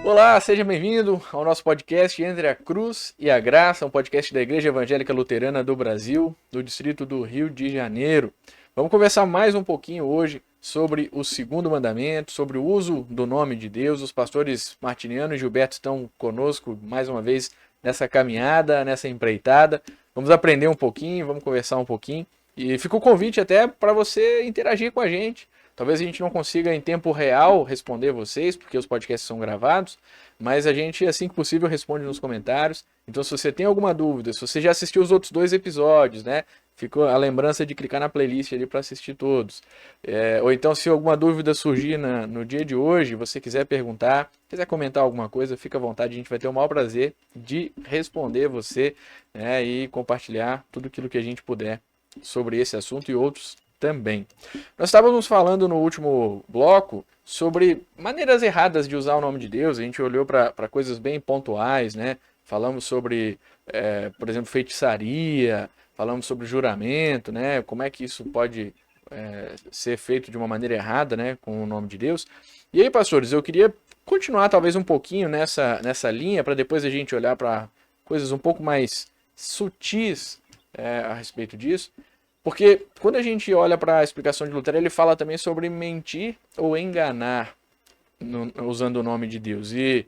Olá, seja bem-vindo ao nosso podcast Entre a Cruz e a Graça, um podcast da Igreja Evangélica Luterana do Brasil, do Distrito do Rio de Janeiro. Vamos conversar mais um pouquinho hoje sobre o segundo mandamento, sobre o uso do nome de Deus. Os pastores Martiniano e Gilberto estão conosco mais uma vez nessa caminhada, nessa empreitada. Vamos aprender um pouquinho, vamos conversar um pouquinho. E fica o convite até para você interagir com a gente. Talvez a gente não consiga em tempo real responder vocês, porque os podcasts são gravados, mas a gente, assim que possível, responde nos comentários. Então, se você tem alguma dúvida, se você já assistiu os outros 2 episódios, né? Ficou a lembrança de clicar na playlist ali para assistir todos. Ou então, se alguma dúvida surgir no dia de hoje, você quiser perguntar, quiser comentar alguma coisa, fica à vontade, a gente vai ter o maior prazer de responder você, né, e compartilhar tudo aquilo que a gente puder sobre esse assunto e outros também. Nós estávamos falando no último bloco sobre maneiras erradas de usar o nome de Deus. A gente olhou para coisas bem pontuais, né? Falamos sobre, por exemplo, feitiçaria, falamos sobre juramento, né? Como é que isso pode ser feito de uma maneira errada, né? Com o nome de Deus. E aí, pastores, eu queria continuar talvez um pouquinho nessa linha para depois a gente olhar para coisas um pouco mais sutis a respeito disso. Porque quando a gente olha para a explicação de Lutero, ele fala também sobre mentir ou enganar usando o nome de Deus. E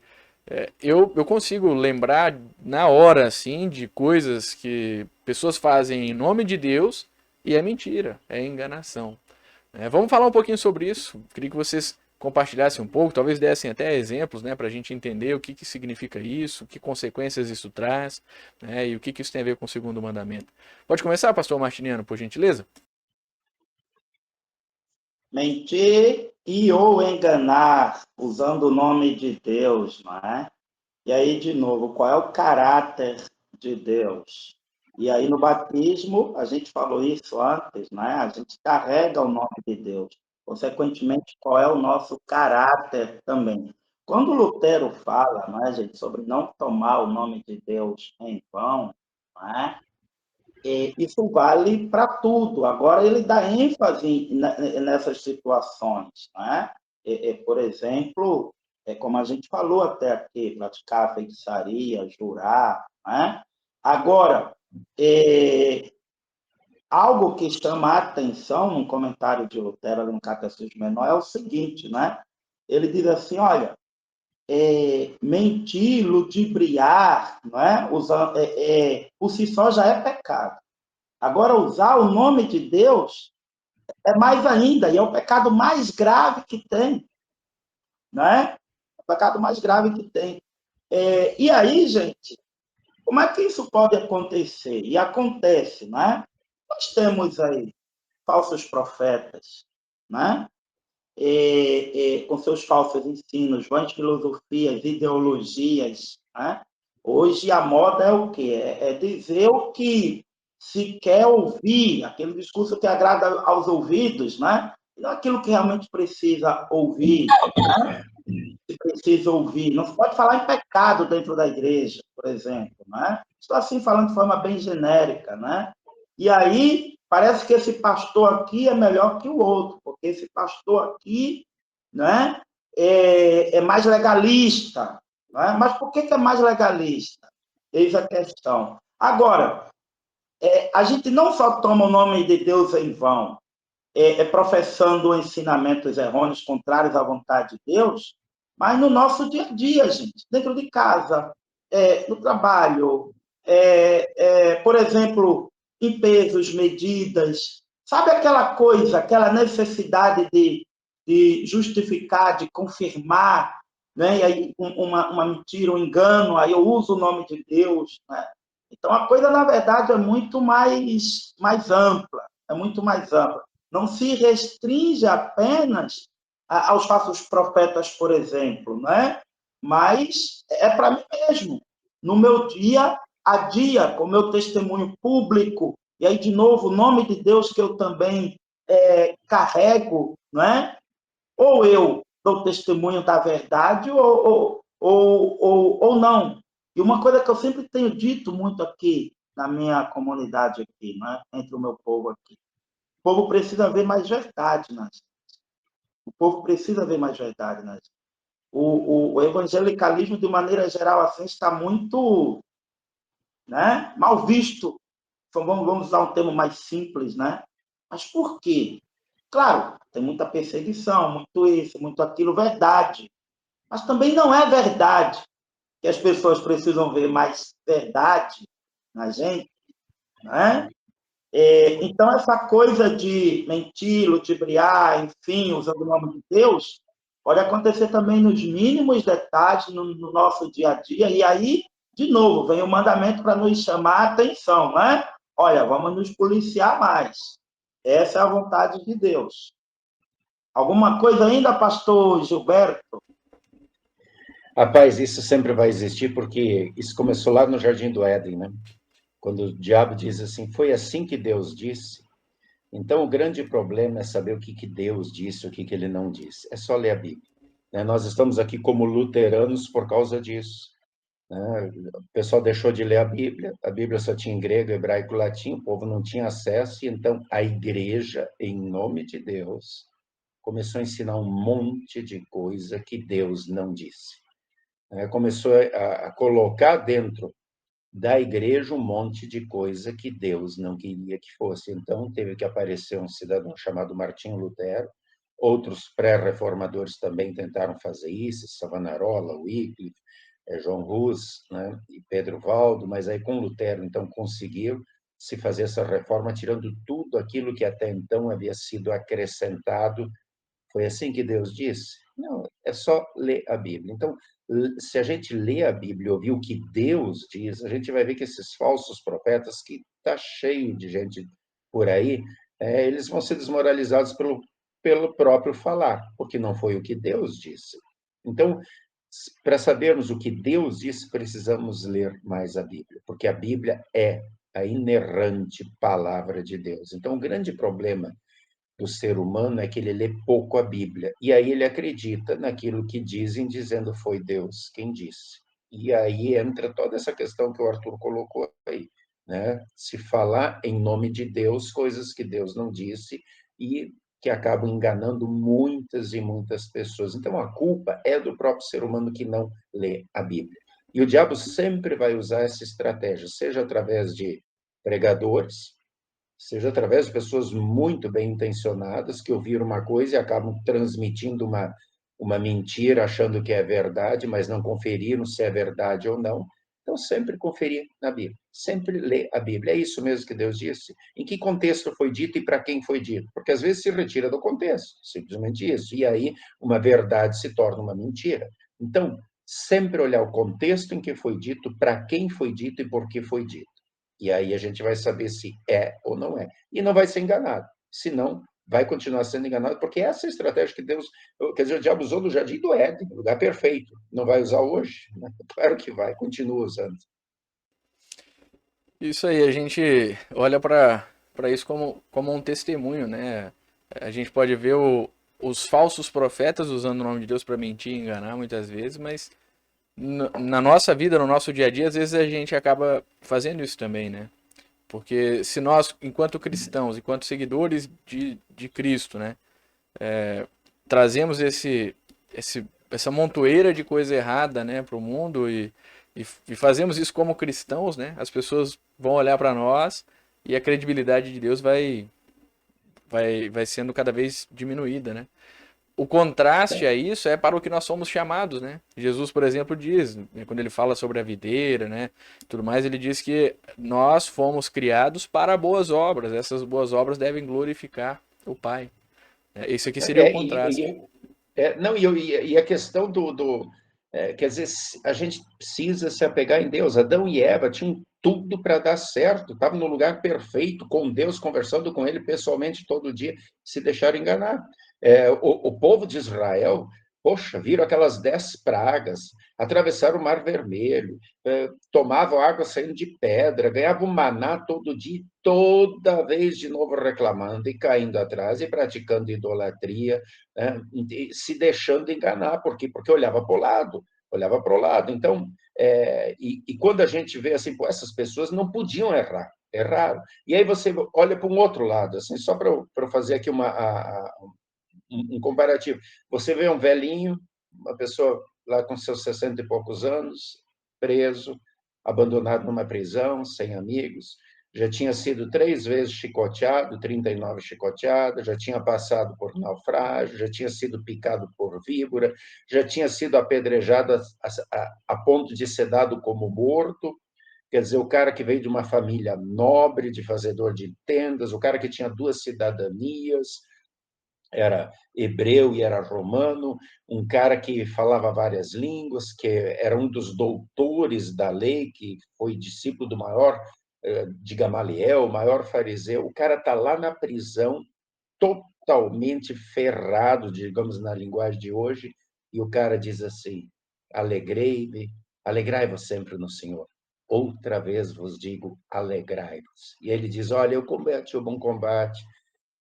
eu consigo lembrar na hora, assim, de coisas que pessoas fazem em nome de Deus e é mentira, é enganação. Vamos falar um pouquinho sobre isso. Queria que vocês compartilhassem um pouco, talvez dessem até exemplos, né, para a gente entender o que significa isso, que consequências isso traz, né, e o que isso tem a ver com o segundo mandamento. Pode começar, pastor Martiniano, por gentileza? Mentir e ou enganar usando o nome de Deus, não é? E aí, de novo, qual é o caráter de Deus? E aí, no batismo, a gente falou isso antes, né? A gente carrega o nome de Deus. Consequentemente, qual é o nosso caráter também? Quando Lutero fala, né, gente, sobre não tomar o nome de Deus em vão, né? Isso vale para tudo. Agora, ele dá ênfase nessas situações. Né? Por exemplo, como a gente falou até aqui, praticar feitiçaria, jurar. Né? Agora, algo que chama a atenção num comentário de Lutero no Catecismo Menor é o seguinte, né? Ele diz assim, olha, mentir, ludibriar, não é? Por si só já é pecado. Agora, usar o nome de Deus é mais ainda, e é o pecado mais grave que tem, né? É o pecado mais grave que tem. E aí, gente, como é que isso pode acontecer? E acontece, né? Nós temos aí falsos profetas, né? Com seus falsos ensinos, vãs filosofias, ideologias, né? Hoje a moda é o quê? É dizer o que se quer ouvir, aquele discurso que agrada aos ouvidos, né? Não aquilo que realmente precisa ouvir, né? Se precisa ouvir. Não se pode falar em pecado dentro da igreja, por exemplo, né? Estou assim falando de forma bem genérica, né? E aí parece que esse pastor aqui é melhor que o outro, porque esse pastor aqui, né, é mais legalista, né? Mas por que é mais legalista? Eis a questão. Agora, a gente não só toma o nome de Deus em vão, professando ensinamentos errôneos contrários à vontade de Deus, mas no nosso dia a dia, gente, dentro de casa, no trabalho, por exemplo, em pesos, medidas, sabe aquela coisa, aquela necessidade de justificar, de confirmar, né? E aí uma mentira, um engano, aí eu uso o nome de Deus, né? Então a coisa na verdade é muito mais ampla, é muito mais ampla. Não se restringe apenas aos falsos profetas, por exemplo, né? Mas é para mim mesmo. No meu dia a dia, com o meu testemunho público, e aí, de novo, o nome de Deus que eu também carrego, né? Ou eu dou testemunho da verdade ou não. E uma coisa que eu sempre tenho dito muito aqui na minha comunidade aqui, né? Entre o meu povo aqui. O povo precisa ver mais verdade nas. O povo precisa ver mais verdade nas. o evangelicalismo, de maneira geral, assim, está muito, né, mal visto. Então, vamos usar um termo mais simples, né? Mas por quê? Claro, tem muita perseguição, muito isso, muito aquilo, verdade. Mas também não é verdade que as pessoas precisam ver mais verdade na gente, né? Então, essa coisa de mentir, ludibriar, enfim, usando o nome de Deus, pode acontecer também nos mínimos detalhes no nosso dia a dia. E aí, de novo, vem o mandamento para nos chamar a atenção, né? Olha, vamos nos policiar mais. Essa é a vontade de Deus. Alguma coisa ainda, pastor Gilberto? Rapaz, isso sempre vai existir, porque isso começou lá no Jardim do Éden, né? Quando o diabo diz assim, foi assim que Deus disse. Então, o grande problema é saber o que Deus disse, o que ele não disse. É só ler a Bíblia. Né? Nós estamos aqui como luteranos por causa disso. Né? O pessoal deixou de ler a Bíblia só tinha em grego, hebraico, latim, o povo não tinha acesso, e então a igreja, em nome de Deus, começou a ensinar um monte de coisa que Deus não disse. Começou a colocar dentro da igreja um monte de coisa que Deus não queria que fosse. Então, teve que aparecer um cidadão chamado Martinho Lutero, outros pré-reformadores também tentaram fazer isso, Savonarola, Wycliffe, João Hus, né, e Pedro Valdo, mas aí com Lutero, então, conseguiu se fazer essa reforma, tirando tudo aquilo que até então havia sido acrescentado. Foi assim que Deus disse? Não, é só ler a Bíblia. Então, se a gente lê a Bíblia e ouvir o que Deus diz, a gente vai ver que esses falsos profetas, que está cheio de gente por aí, eles vão ser desmoralizados pelo próprio falar, porque não foi o que Deus disse. Então, para sabermos o que Deus disse, precisamos ler mais a Bíblia, porque a Bíblia é a inerrante palavra de Deus. Então, o grande problema do ser humano é que ele lê pouco a Bíblia. E aí ele acredita naquilo que dizem, dizendo foi Deus quem disse. E aí entra toda essa questão que o Arthur colocou aí, né? Se falar em nome de Deus, coisas que Deus não disse e que acabam enganando muitas e muitas pessoas. Então a culpa é do próprio ser humano que não lê a Bíblia. E o diabo sempre vai usar essa estratégia, seja através de pregadores, seja através de pessoas muito bem intencionadas que ouviram uma coisa e acabam transmitindo uma mentira, achando que é verdade, mas não conferiram se é verdade ou não. Então, sempre conferir na Bíblia, sempre ler a Bíblia. É isso mesmo que Deus disse. Em que contexto foi dito e para quem foi dito? Porque às vezes se retira do contexto, simplesmente isso. E aí uma verdade se torna uma mentira. Então, sempre olhar o contexto em que foi dito, para quem foi dito e por que foi dito. E aí a gente vai saber se é ou não é. E não vai ser enganado. Senão, vai continuar sendo enganado, porque essa é a estratégia que Deus... Quer dizer, o diabo usou no Jardim do Éden, lugar perfeito. Não vai usar hoje? Claro que vai, continua usando. Isso aí, a gente olha para isso como um testemunho, né? A gente pode ver os falsos profetas usando o nome de Deus para mentir e enganar muitas vezes, mas na nossa vida, no nosso dia a dia, às vezes a gente acaba fazendo isso também, né? Porque se nós, enquanto cristãos, enquanto seguidores de Cristo, né, trazemos essa montoeira de coisa errada, né, para o mundo e fazemos isso como cristãos, né, as pessoas vão olhar para nós e a credibilidade de Deus vai sendo cada vez diminuída, né? O contraste a isso é para o que nós somos chamados, né? Jesus, por exemplo, diz, né, quando ele fala sobre a videira, né, tudo mais, ele diz que nós fomos criados para boas obras. Essas boas obras devem glorificar o Pai. Esse aqui seria o É, contraste. não, e a questão quer dizer, a gente precisa se apegar em Deus. Adão e Eva tinham tudo para dar certo, estavam no lugar perfeito, com Deus, conversando com Ele pessoalmente todo dia, se deixaram enganar. O povo de Israel, poxa, viram aquelas 10 pragas, atravessaram o Mar Vermelho, tomavam água saindo de pedra, ganhavam maná todo dia, toda vez de novo reclamando e caindo atrás e praticando idolatria, né? Se deixando enganar, porque olhava para o lado, olhava para o lado. Então, e quando a gente vê assim, pô, essas pessoas não podiam errar, erraram. E aí você olha para um outro lado, assim, só para eu fazer aqui um comparativo. Você vê um velhinho uma pessoa lá com seus 60 e poucos anos, preso, abandonado numa prisão, sem amigos, já tinha sido 3 vezes chicoteado, 39 chicoteadas, já tinha passado por naufrágio, já tinha sido picado por víbora, já tinha sido apedrejado a ponto de ser dado como morto. Quer dizer, o cara que veio de uma família nobre, de fazedor de tendas, o cara que tinha 2 cidadanias, era hebreu e era romano, um cara que falava várias línguas, que era um dos doutores da lei, que foi discípulo do maior de Gamaliel, o maior fariseu. O cara está lá na prisão, totalmente ferrado, digamos, na linguagem de hoje, e o cara diz assim: alegrei-me, alegrai-vos sempre no Senhor. Outra vez vos digo, alegrai-vos. E ele diz: olha, eu combati o bom combate,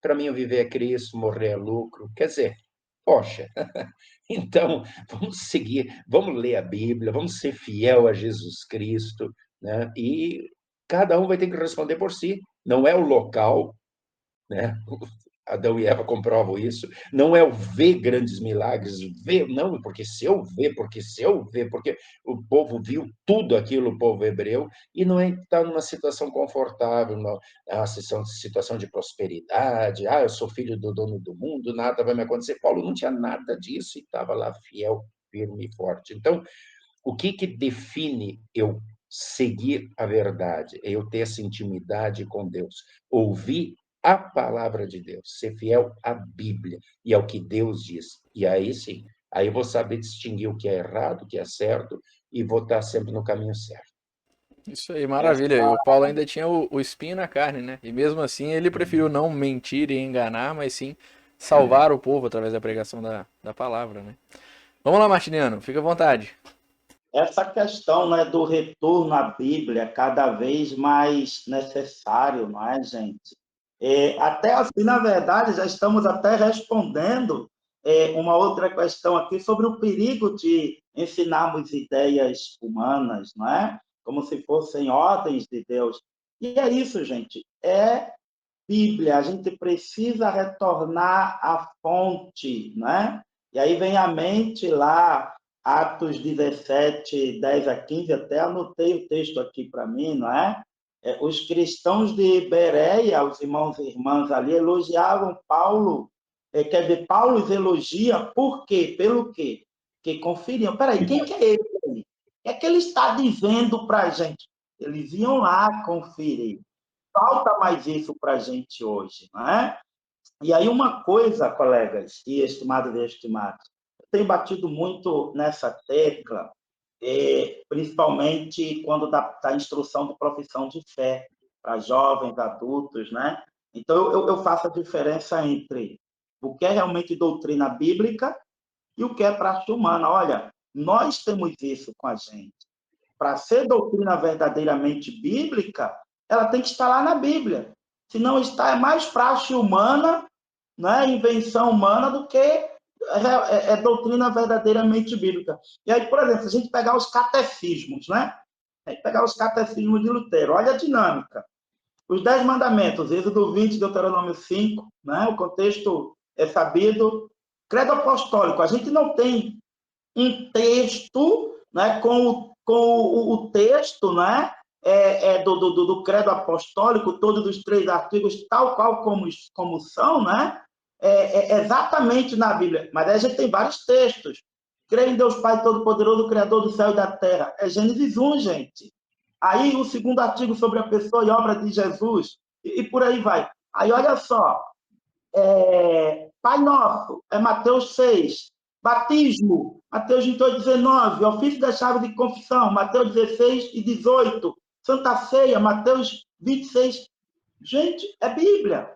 para mim, viver é Cristo, morrer é lucro. Quer dizer, poxa, então vamos seguir, vamos ler a Bíblia, vamos ser fiel a Jesus Cristo, né? E cada um vai ter que responder por si. Não é o local, né? Adão e Eva comprovam isso. Não é o ver grandes milagres, ver, não, porque se eu ver, porque o povo viu tudo aquilo, o povo hebreu, e não é estar numa situação confortável, uma situação de prosperidade, eu sou filho do dono do mundo, nada vai me acontecer. Paulo não tinha nada disso e estava lá fiel, firme e forte. Então, o que define eu seguir a verdade? É eu ter essa intimidade com Deus, ouvir a palavra de Deus, ser fiel à Bíblia e ao que Deus diz. E aí sim, aí eu vou saber distinguir o que é errado, o que é certo, e vou estar sempre no caminho certo. Isso aí, maravilha. E o Paulo ainda tinha o espinho na carne, né? E mesmo assim ele preferiu não mentir e enganar, mas sim salvar o povo através da pregação da palavra, né? Vamos lá, Martiniano, fica à vontade. Essa questão, né, do retorno à Bíblia é cada vez mais necessário, não é, gente? Até assim, na verdade, já estamos até respondendo uma outra questão aqui sobre o perigo de ensinarmos ideias humanas, não é? Como se fossem ordens de Deus. E é isso, gente. É Bíblia. A gente precisa retornar à fonte, né? E aí vem à mente lá Atos 17, 10 a 15, até anotei o texto aqui para mim, não é? Os cristãos de Bereia, os irmãos e irmãs ali, elogiavam Paulo. Quer dizer, Paulo os elogia, por quê? Pelo quê? Porque conferiam. Peraí, quem que é ele? O que é que ele está dizendo para a gente? Eles iam lá conferir. Falta mais isso para a gente hoje, não é? E aí uma coisa, colegas e estimados e estimados, eu tenho batido muito nessa tecla, principalmente quando da instrução de profissão de fé para jovens, adultos, né? Então eu faço a diferença entre o que é realmente doutrina bíblica e o que é prática humana. Olha, nós temos isso com a gente. Para ser doutrina verdadeiramente bíblica, ela tem que estar lá na Bíblia. Se não está, é mais praxe humana, né, invenção humana, do que doutrina verdadeiramente bíblica. E aí, por exemplo, se a gente pegar os catecismos, né? A gente pegar os catecismos de Lutero, olha a dinâmica. Os 10 mandamentos, Êxodo 20, Deuteronômio 5, né? O contexto é sabido. Credo apostólico, a gente não tem um texto, né, com o texto, né, do credo apostólico, todos os 3 artigos, tal qual como são, né, exatamente na Bíblia. Mas aí a gente tem vários textos. Creio em Deus Pai Todo-Poderoso, Criador do céu e da terra. É Gênesis 1, gente. Aí o segundo artigo sobre a pessoa e obra de Jesus, e por aí vai. Aí olha só, Pai Nosso, é Mateus 6. Batismo, Mateus 28, 19. Ofício da chave de confissão, Mateus 16 e 18. Santa Ceia, Mateus 26. Gente, é Bíblia.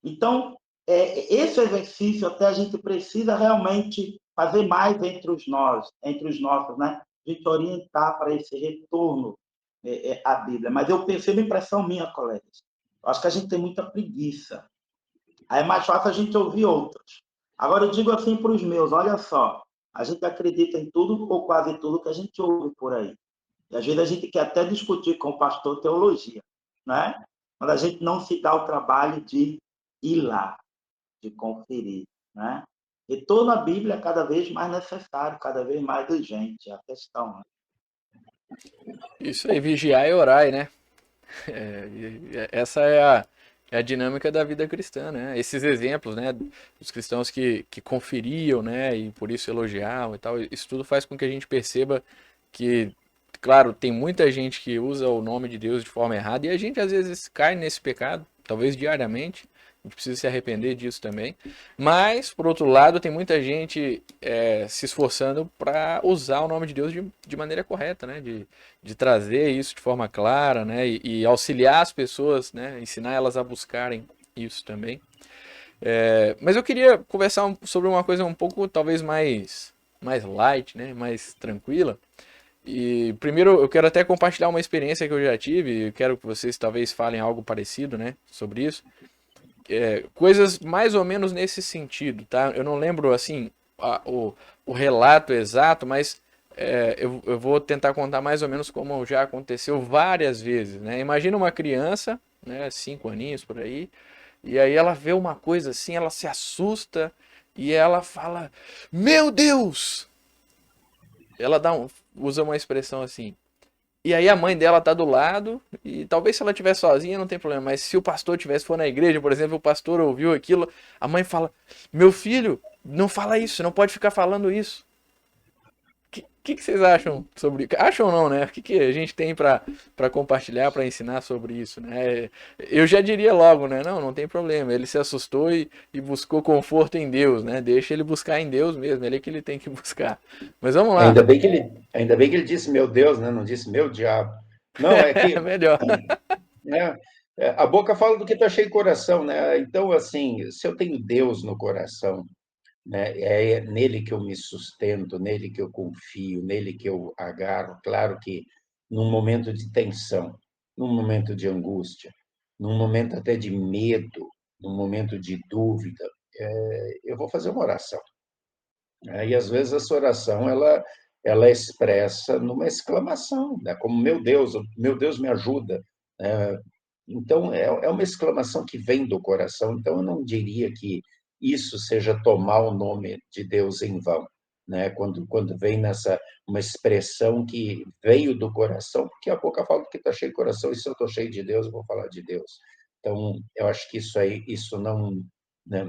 Então, esse exercício até a gente precisa realmente fazer mais entre os nossos, né? A gente orientar para esse retorno à Bíblia. Mas eu percebo impressão minha, colegas. Eu acho que a gente tem muita preguiça. Aí é mais fácil a gente ouvir outros. Agora eu digo assim para os meus, olha só, a gente acredita em tudo ou quase tudo que a gente ouve por aí. E às vezes a gente quer até discutir com o pastor teologia, né? Mas a gente não se dá o trabalho de ir lá, de conferir, né? Retorno à Bíblia é cada vez mais necessário, cada vez mais urgente, a questão. Né? Isso aí, vigiar e orar, né? Essa é a dinâmica da vida cristã, né? Esses exemplos, né, dos cristãos que conferiam, né, e por isso elogiavam e tal, isso tudo faz com que a gente perceba que, claro, tem muita gente que usa o nome de Deus de forma errada e a gente às vezes cai nesse pecado, talvez diariamente. A gente precisa se arrepender disso também. Mas, por outro lado, tem muita gente se esforçando para usar o nome de Deus de maneira correta, né? De trazer isso de forma clara, né? E auxiliar as pessoas, né? Ensinar elas a buscarem isso também. Mas eu queria conversar sobre uma coisa um pouco, talvez, mais light, né? Mais tranquila. E primeiro eu quero até compartilhar uma experiência que eu já tive. Eu quero que vocês talvez falem algo parecido, né? Sobre isso. Coisas mais ou menos nesse sentido, tá? Eu não lembro assim o relato exato, mas eu vou tentar contar mais ou menos como já aconteceu várias vezes, né? Imagina uma criança, né, 5 aninhos por aí, e aí ela vê uma coisa assim, ela se assusta e ela fala: Meu Deus! Ela usa uma expressão assim. E aí a mãe dela tá do lado, e talvez se ela estiver sozinha não tem problema, mas se o pastor for na igreja, por exemplo, o pastor ouviu aquilo, a mãe fala: Meu filho, não fala isso, não pode ficar falando isso. O que vocês acham sobre isso? Acham ou não, né? O que a gente tem para compartilhar, para ensinar sobre isso, né? Eu já diria logo, né? Não tem problema. Ele se assustou e buscou conforto em Deus, né? Deixa ele buscar em Deus mesmo, ele é que ele tem que buscar. Mas vamos lá. Ainda bem que ele disse meu Deus, né? Não disse meu diabo. Não, é que Melhor. né, a boca fala do que está cheio de coração, né? Então, assim, se eu tenho Deus no coração, né, é nele que eu me sustento, nele que eu confio, nele que eu agarro. Claro que num momento de tensão, num momento de angústia, num momento até de medo, num momento de dúvida, eu vou fazer uma oração. Né? E às vezes essa oração ela expressa numa exclamação, né? Como meu Deus me ajuda. Né? Então é uma exclamação que vem do coração. Então eu não diria que isso seja tomar o nome de Deus em vão, né? Quando vem nessa uma expressão que veio do coração, porque a boca fala que está cheio de coração, e se eu estou cheio de Deus, eu vou falar de Deus. Então eu acho que isso não, né,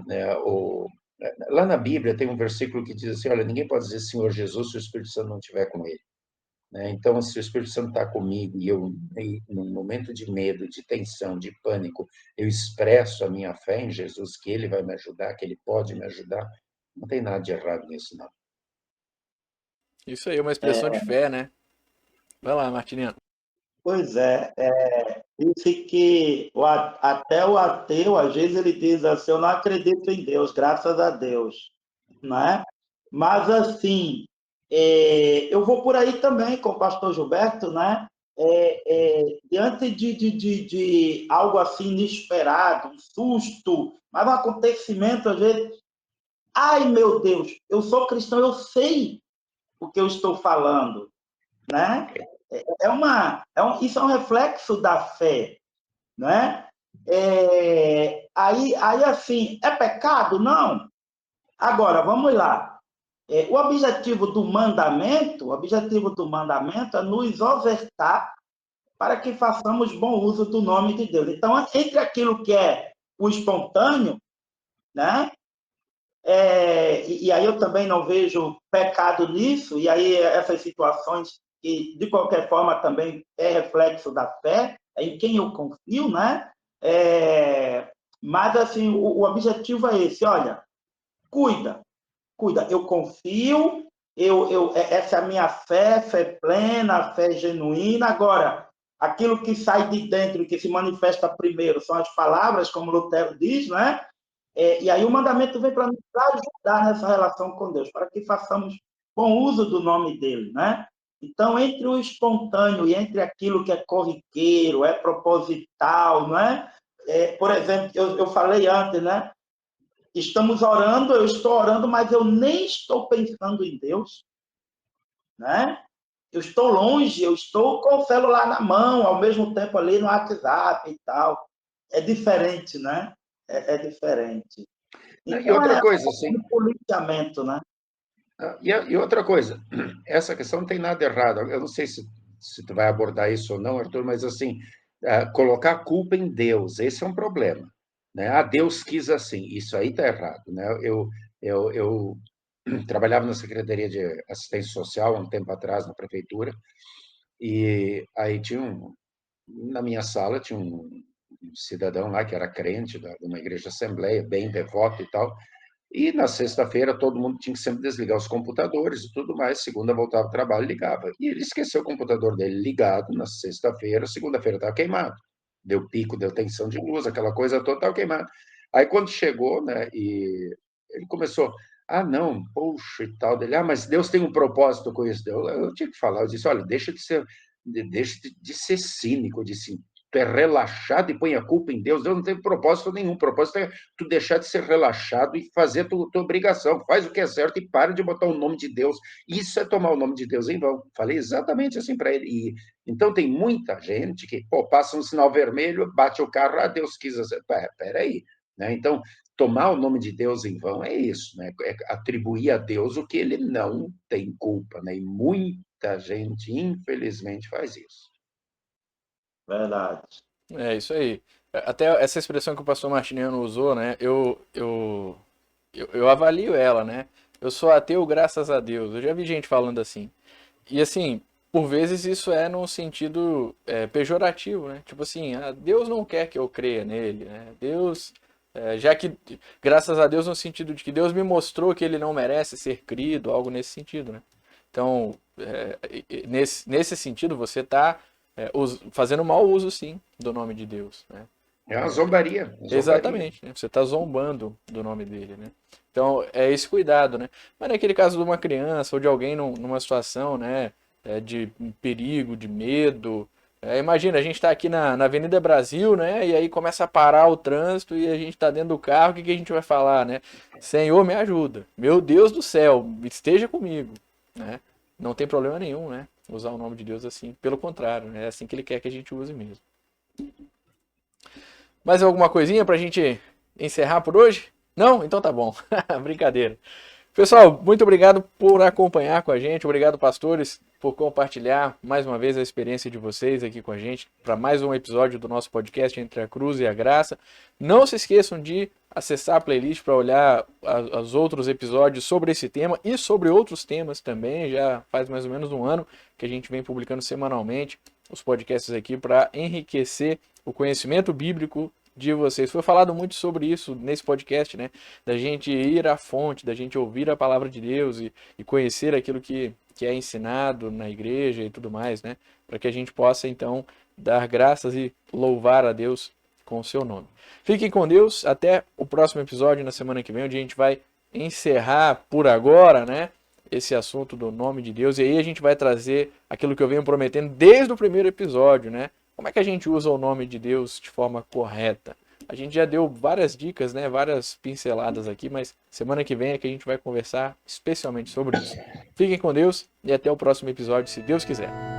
lá na Bíblia tem um versículo que diz assim: olha, ninguém pode dizer Senhor Jesus se o Espírito Santo não estiver com ele. Né? Então, se o Espírito Santo está comigo e eu, num momento de medo, de tensão, de pânico, eu expresso a minha fé em Jesus, que ele vai me ajudar, que ele pode me ajudar, não tem nada de errado nisso, não. Isso aí é uma expressão de fé, né? Vai lá, Martiniano. Pois é, disse que até o ateu, às vezes, ele diz assim: Eu não acredito em Deus, graças a Deus. Né? Mas, assim, eu vou por aí também com o pastor Gilberto, né? Diante de algo assim inesperado, um susto, mas um acontecimento, às vezes, ai meu Deus, eu sou cristão, eu sei o que eu estou falando, né? Isso é um reflexo da fé, né? Aí, assim, é pecado? Não. Agora, vamos lá. O objetivo do mandamento é nos exortar para que façamos bom uso do nome de Deus. Então, entre aquilo que é o espontâneo, né? E aí eu também não vejo pecado nisso, e aí essas situações que, de qualquer forma, também é reflexo da fé, é em quem eu confio, né? Mas, assim, o objetivo é esse: olha, cuida, eu confio, essa é a minha fé plena, fé genuína. Agora, aquilo que sai de dentro, que se manifesta primeiro, são as palavras, como Lutero diz, né? E aí o mandamento vem para nos ajudar nessa relação com Deus, para que façamos bom uso do nome dele, né? Então, entre o espontâneo e entre aquilo que é corriqueiro, é proposital, não é? Por exemplo, eu falei antes, né? Estamos orando, eu estou orando, mas eu nem estou pensando em Deus, né? Eu estou longe, eu estou com o celular na mão, ao mesmo tempo ali no WhatsApp e tal. É diferente, né? É diferente. E Então, outra é coisa, assim, um policiamento, né? e outra coisa, essa questão não tem nada errado. Eu não sei se tu vai abordar isso ou não, Arthur, mas assim, colocar a culpa em Deus, esse é um problema, né? Ah, Deus quis assim, isso aí está errado, né? Eu trabalhava na Secretaria de Assistência Social há um tempo atrás, na prefeitura, e aí na minha sala tinha um cidadão lá que era crente de uma igreja assembleia, bem devoto e tal, e na sexta-feira todo mundo tinha que sempre desligar os computadores e tudo mais. Segunda voltava ao trabalho e ligava. E ele esqueceu o computador dele ligado na sexta-feira, segunda-feira estava queimado. Deu pico, deu tensão de luz, aquela coisa toda estava queimada. Aí quando chegou, né, e ele começou, ah, não, poxa e tal, dele, mas Deus tem um propósito com isso. Eu tinha que falar, eu disse, olha, deixa de ser cínico, de disse, tu é relaxado e põe a culpa em Deus. Deus não tem propósito nenhum. O propósito é tu deixar de ser relaxado e fazer a tua obrigação. Faz o que é certo e para de botar o nome de Deus. Isso é tomar o nome de Deus em vão. Falei exatamente assim para ele. E, então tem muita gente que passa um sinal vermelho, bate o carro, ah, Deus quis fazer. Peraí. Né? Então, tomar o nome de Deus em vão é isso, né? É atribuir a Deus o que ele não tem culpa. Né? E muita gente, infelizmente, faz isso. Verdade. É isso aí. Até essa expressão que o pastor Martiniano usou, né? Eu avalio ela, né? Eu sou ateu graças a Deus. Eu já vi gente falando assim. E assim, por vezes isso é num sentido pejorativo, né? Tipo assim, Deus não quer que eu creia nele, né? Deus, já que, graças a Deus no sentido de que Deus me mostrou que ele não merece ser crido, algo nesse sentido, né? Então, nesse sentido, você está fazendo mau uso, sim, do nome de Deus, né? É uma zombaria, uma zombaria. Exatamente, né? Você está zombando do nome dele, né? Então, é esse cuidado, né? Mas naquele caso de uma criança ou de alguém numa situação, né, de perigo, de medo. Imagina, a gente está aqui na Avenida Brasil, né? E aí começa a parar o trânsito e a gente está dentro do carro, o que que a gente vai falar, né? Senhor, me ajuda. Meu Deus do céu, esteja comigo, né? Não tem problema nenhum, né? Usar o nome de Deus assim. Pelo contrário, né? É assim que ele quer que a gente use mesmo. Mais alguma coisinha pra gente encerrar por hoje? Não? Então tá bom. Brincadeira. Pessoal, muito obrigado por acompanhar com a gente. Obrigado, pastores, por compartilhar mais uma vez a experiência de vocês aqui com a gente para mais um episódio do nosso podcast Entre a Cruz e a Graça. Não se esqueçam de acessar a playlist para olhar os outros episódios sobre esse tema e sobre outros temas também. Já faz mais ou menos um ano que a gente vem publicando semanalmente os podcasts aqui para enriquecer o conhecimento bíblico de vocês. Foi falado muito sobre isso nesse podcast, né? Da gente ir à fonte, da gente ouvir a palavra de Deus e conhecer aquilo que é ensinado na igreja e tudo mais, né? Para que a gente possa, então, dar graças e louvar a Deus com o seu nome. Fiquem com Deus. Até o próximo episódio na semana que vem, onde a gente vai encerrar por agora, né? Esse assunto do nome de Deus. E aí a gente vai trazer aquilo que eu venho prometendo desde o primeiro episódio, né? Como é que a gente usa o nome de Deus de forma correta? A gente já deu várias dicas, né? Várias pinceladas aqui, mas semana que vem é que a gente vai conversar especialmente sobre isso. Fiquem com Deus e até o próximo episódio, se Deus quiser.